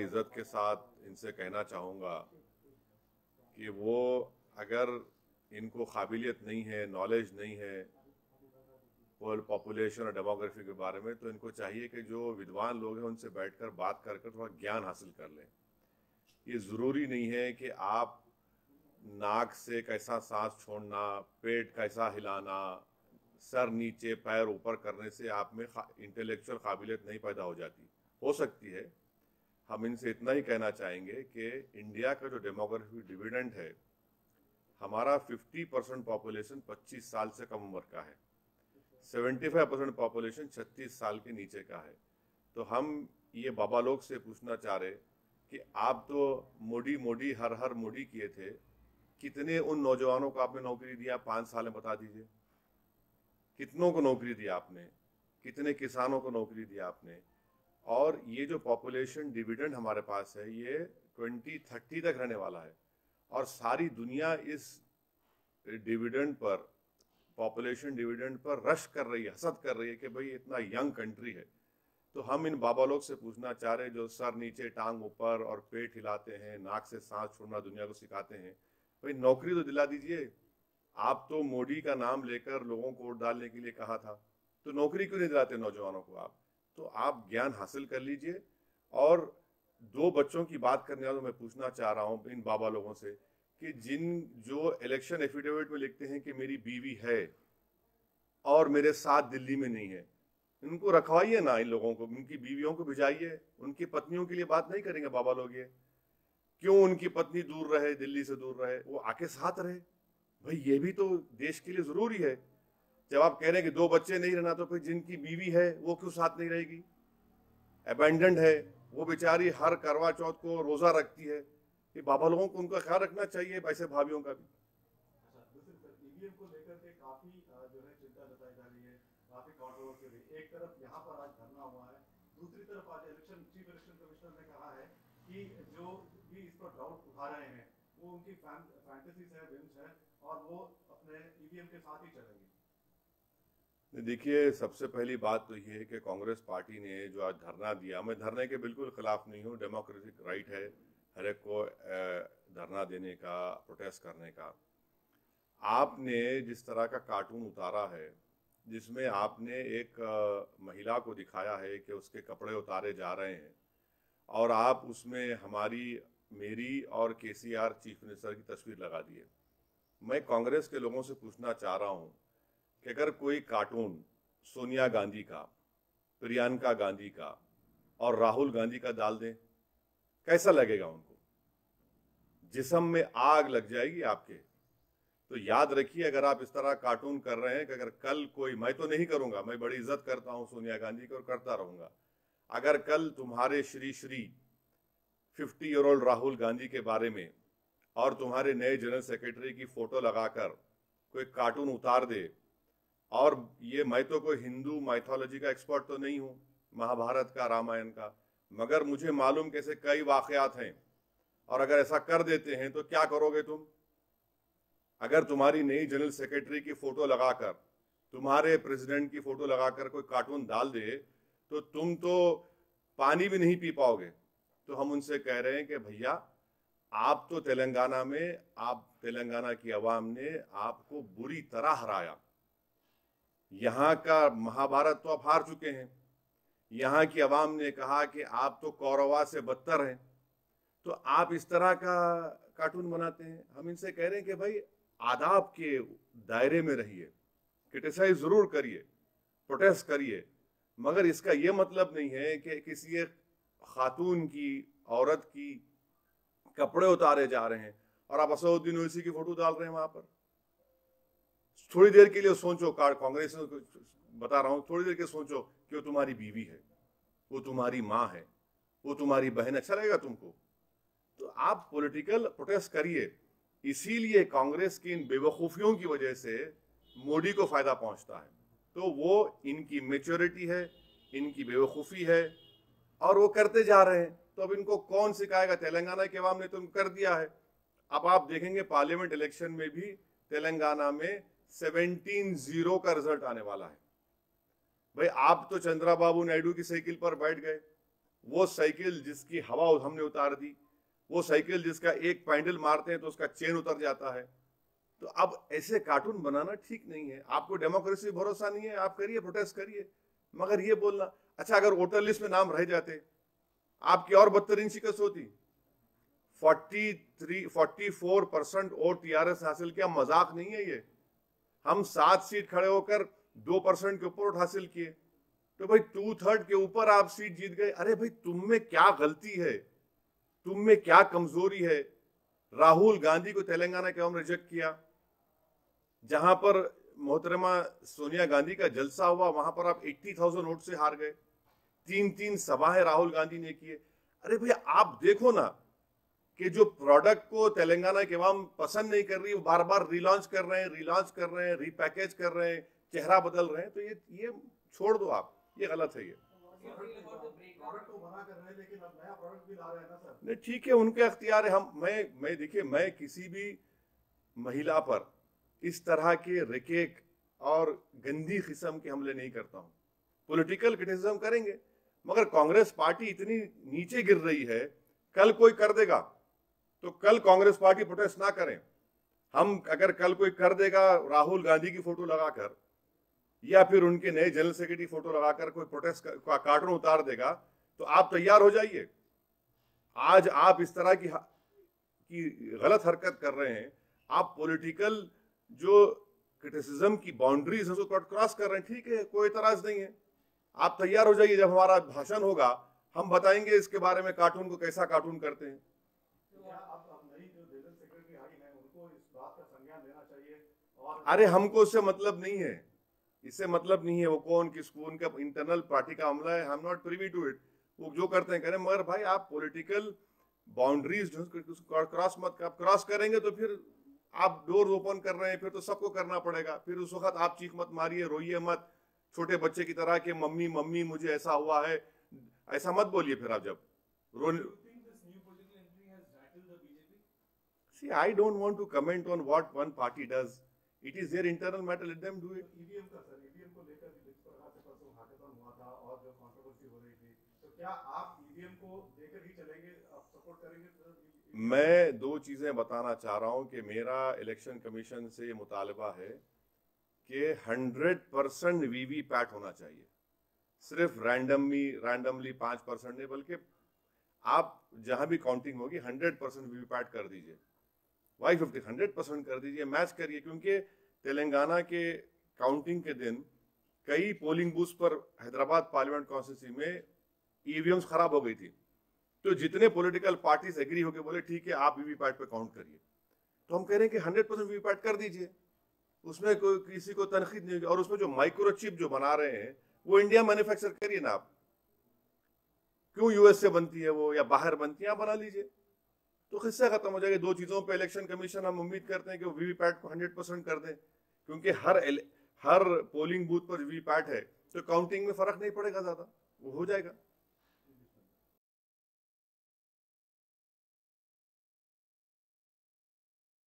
इज्जत के साथ इनसे कहना चाहूँगा कि वो अगर इनको काबिलियत नहीं है, नॉलेज नहीं है पॉपुलेशन और डेमोग्राफी के बारे में, तो इनको चाहिए कि जो विद्वान लोग हैं उनसे बैठकर बात कर थोड़ा ज्ञान हासिल कर लें। ये ज़रूरी नहीं है कि आप नाक से कैसा सांस छोड़ना, पेट कैसा हिलाना, सर नीचे पैर ऊपर करने से आप में इंटेलेक्चुअल काबिलियत नहीं पैदा हो जाती। हो सकती है। हम इनसे इतना ही कहना चाहेंगे कि इंडिया का जो डेमोग्राफी डिविडेंड है, हमारा 50% पॉपुलेशन 25 साल से कम उम्र का है, 75% पॉपुलेशन 36 साल के नीचे का है। तो हम ये बाबा लोग से पूछना चाह रहे कि आप तो मोदी मोदी हर हर मोदी किए थे, कितने उन नौजवानों को आपने नौकरी दिया 5 साल में, बता दीजिए। कितनों को नौकरी दी आपने, कितने किसानों को नौकरी दी आपने। और ये जो पॉपुलेशन डिविडेंड हमारे पास है, ये 2030 तक रहने वाला है, और सारी दुनिया इस dividend per, population dividend per rush कर रही है, हसद कर रही है कि भाई इतना यंग कंट्री है। तो हम इन बाबा लोग से पूछना चाह रहे हैं जो सर नीचे टांग ऊपर और पेट हिलाते हैं, नाक से सांस छोड़ना दुनिया को सिखाते हैं, भाई नौकरी तो दिला दीजिए। आप तो मोदी का नाम लेकर लोगों को वोट डालने के लिए कहा था, तो नौकरी क्यों नहीं दिलाते नौजवानों को आप? तो आप ज्ञान हासिल कर लीजिए। और 2 बच्चों की बात करने वालों मैं पूछना चाह रहा हूँ इन बाबा लोगों से कि जो इलेक्शन एफिडेविट में लिखते हैं कि मेरी बीवी है और मेरे साथ दिल्ली में नहीं है, इनको रखवाइए ना, इन लोगों को, उनकी बीवियों को भिजाइए। उनकी पत्नियों के लिए बात नहीं करेंगे बाबा लोग? ये क्यों उनकी पत्नी दूर रहे, दिल्ली से दूर रहे, वो आके साथ रहे। भाई ये भी तो देश के लिए जरूरी है। जब आप कह रहे हैं कि 2 बच्चे नहीं रहना, तो फिर जिनकी बीवी है वो क्यों साथ नहीं रहेगी? अबैंडन्ड है वो बेचारी, हर करवा चौथ को रोजा रखती है। ये बाबा लोगों को उनका ख्याल रखना चाहिए, वैसे भाभीयों का भी। ईवीएम को लेकर के काफी जो है चिंता जताई जा रही है, काफी कंट्रोवर्सी हो रही है। एक तरफ यहाँ पर आज धरना हुआ है, दूसरी तरफ आज चीफ इलेक्शन कमिश्नर ने कहा है कि जो भी इस पर डाउट उठा रहे हैं वो उनकी फैंटेसीज है, विम्स है, और वो अपने ईवीएम के साथ ही चलेंगे। देखिए, सबसे पहली बात तो ये है कि कांग्रेस पार्टी ने जो आज धरना दिया, मैं धरने के बिल्कुल खिलाफ नहीं हूँ, डेमोक्रेटिक राइट है हर एक को धरना देने का, प्रोटेस्ट करने का। आपने जिस तरह का कार्टून उतारा है, जिसमें आपने एक महिला को दिखाया है कि उसके कपड़े उतारे जा रहे हैं, और आप उसमें हमारी, मेरी और केसीआर चीफ मिनिस्टर की तस्वीर लगा दी है। मैं कांग्रेस के लोगों से पूछना चाह रहा हूँ कि अगर कोई कार्टून सोनिया गांधी का, प्रियंका गांधी का और राहुल गांधी का डाल दें, कैसा लगेगा उनको? जिस्म में आग लग जाएगी आपके। तो याद रखिए, अगर आप इस तरह कार्टून कर रहे हैं कि अगर कल कोई, मैं तो नहीं करूंगा, मैं बड़ी इज्जत करता हूं सोनिया गांधी की और करता रहूंगा, अगर कल तुम्हारे श्री 50 ईयर ओल्ड राहुल गांधी के बारे में और तुम्हारे नए जनरल सेक्रेटरी की फोटो लगाकर कोई कार्टून उतार दे, और ये, मैं तो कोई हिंदू माइथोलॉजी का एक्सपर्ट तो नहीं हूँ, महाभारत का, रामायण का, मगर मुझे मालूम कैसे कई वाकयात हैं, और अगर ऐसा कर देते हैं तो क्या करोगे तुम? अगर तुम्हारी नई जनरल सेक्रेटरी की फोटो लगाकर, तुम्हारे प्रेसिडेंट की फोटो लगाकर कोई कार्टून डाल दे, तो तुम तो पानी भी नहीं पी पाओगे। तो हम उनसे कह रहे हैं कि भैया, आप तो तेलंगाना में, आप तेलंगाना की आवाम ने आपको बुरी तरह हराया। यहाँ का महाभारत तो आप हार चुके हैं। यहाँ की आवाम ने कहा कि आप तो कौरवा से बदतर हैं, तो आप इस तरह का कार्टून बनाते हैं। हम इनसे कह रहे हैं कि भाई, आदाब के दायरे में रहिए, क्रिटिसाइज जरूर करिए, प्रोटेस्ट करिए, मगर इसका यह मतलब नहीं है कि किसी एक खातून की, औरत की कपड़े उतारे जा रहे हैं और आप असदुद्दीन ओवैसी की फोटो डाल रहे हैं वहां पर। थोड़ी देर के लिए सोचो, कांग्रेस बता रहा हूं, थोड़ी देर के सोचो कि वो तुम्हारी बीवी है, वो तुम्हारी माँ है, वो तुम्हारी बहन, अच्छा लगेगा तुमको? तो आप पॉलिटिकल प्रोटेस्ट करिए। इसीलिए कांग्रेस की इन बेवकूफियों की वजह से मोदी को फायदा पहुंचता है। तो वो इनकी मेच्योरिटी है, इनकी बेवकूफी है, और वो करते जा रहे हैं। तो अब इनको कौन सिखाएगा? तेलंगाना के अवाम ने तो कर दिया है। अब आप देखेंगे पार्लियामेंट इलेक्शन में भी तेलंगाना में 17-0 का रिजल्ट आने वाला है। भाई, आप तो चंद्रबाबू नायडू की साइकिल पर बैठ गए, वो साइकिल जिसकी हवा हमने उतार दी, वो साइकिल जिसका एक पैडल मारते हैं तो उसका चेन उतर जाता है। तो अब ऐसे कार्टून बनाना ठीक नहीं है। आपको डेमोक्रेसी भरोसा नहीं है, आप करिए, प्रोटेस्ट करिए, मगर ये बोलना, अच्छा अगर वोटर लिस्ट में नाम रह जाते आपकी और बदतरीन शिकस्त होती। 44% वोट टीआरएस हासिल किया, मजाक नहीं है ये। हम 7 सीट खड़े होकर 2% के ऊपर वोट हासिल किए, तो भाई 2/3 के ऊपर आप सीट जीत गए। अरे भाई तुम में क्या गलती है, तुम में क्या कमजोरी है? राहुल गांधी को तेलंगाना के हम रिजेक्ट किया, जहां पर मोहतरमा सोनिया गांधी का जलसा हुआ वहां पर आप 80,000 वोट से हार गए। 3 सभाएं राहुल गांधी ने किए। अरे भैया आप देखो ना कि जो प्रोडक्ट को तेलंगाना के अवाम पसंद नहीं कर रही, वो बार बार रिलॉन्च कर रहे हैं, रीपैकेज कर रहे हैं, चेहरा बदल रहे हैं। तो ये छोड़ दो आप, ये गलत है। ये प्रोडक्ट को मना कर रहे हैं लेकिन अब नया प्रोडक्ट भी ला रहे हैं ना सर। नहीं ठीक है, उनके अख्तियार है। मैं देखिए, मैं किसी भी महिला पर इस तरह के रिकेक और गंदी किस्म के हमले नहीं करता हूं। पॉलिटिकल क्रिटिसिज्म करेंगे, मगर कांग्रेस पार्टी इतनी नीचे गिर रही है, कल कोई कर देगा तो कल कांग्रेस पार्टी प्रोटेस्ट ना करें। हम अगर कल कोई कर देगा राहुल गांधी की फोटो लगाकर या फिर उनके नए जनरल सेक्रेटरी फोटो लगाकर कोई प्रोटेस्ट का कार्टून उतार देगा, तो आप तैयार हो जाइए। आज आप इस तरह की गलत हरकत कर रहे हैं, आप पॉलिटिकल जो क्रिटिसिज्म की बाउंड्रीज है उसको क्रॉस कर रहे हैं। ठीक है, कोई एतराज नहीं है, आप तैयार हो जाइए। जब हमारा भाषण होगा हम बताएंगे इसके बारे में, कार्टून को कैसा कार्टून करते हैं। अरे हमको उससे मतलब नहीं है, इससे मतलब नहीं है। वो कौन किसको, उनका इंटरनल पार्टी का मामला है, I am not privy to it. वो जो करते हैं करें, मगर भाई आप पॉलिटिकल बाउंड्रीज जो क्रॉस मत, आप क्रॉस करेंगे तो फिर आप डोर ओपन कर रहे हैं, फिर तो सबको करना पड़ेगा। फिर उस वक्त आप चीख मत मारिए, रोइए मत छोटे बच्चे की तरह के मम्मी मम्मी मुझे ऐसा हुआ है, ऐसा मत बोलिए। फिर आप जब See, I don't want to comment on what one party does. It is their internal matter. Let them do it. EVM का सर, ईवीएम को लेकर जिस प्रकार से परसों हैकाथॉन हुआ था और जो कंट्रोवर्सी हो रही थी, तो क्या आप ईवीएम को लेकर ही चलेंगे, आप सपोर्ट करेंगे? मैं दो चीजें बताना चाह रहा हूं कि मेरा इलेक्शन कमीशन से मुतालबा है कि 100% वीवीपैट होना चाहिए। सिर्फ रैंडमली 5% नहीं, बल्कि आप जहां भी काउंटिंग होगी 100% वीवीपैट कर दीजिए। Y50 100% कर दीजिए, मैच करिए। क्योंकि तेलंगाना के काउंटिंग के दिन कई पोलिंग बूथ पर हैदराबाद पार्लियामेंट कॉन्स्टिट्यूंसी में ईवीएम्स खराब हो गई थी। तो जितने पॉलिटिकल पार्टीज एग्री होके बोले ठीक है आप वीवीपैट पे काउंट करिए, तो हम कह रहे हैं कि 100% वीवीपैट कर दीजिए, उसमें कोई किसी को तनकीद नहीं होगी। और उसमें जो माइक्रोचिप जो बना रहे हैं वो इंडिया मैन्युफैक्चर करिए ना आप, क्यों यूएस से बनती है वो या बाहर बनती है, आप बना लीजिए, तो किस्सा खत्म हो जाएगा। दो चीजों पे इलेक्शन कमीशन हम उम्मीद करते हैं कि वो वीवीपैट को 100% कर दें, क्योंकि हर पोलिंग बूथ पर वीवीपैट है तो काउंटिंग में फर्क नहीं पड़ेगा, ज्यादा वो हो जाएगा।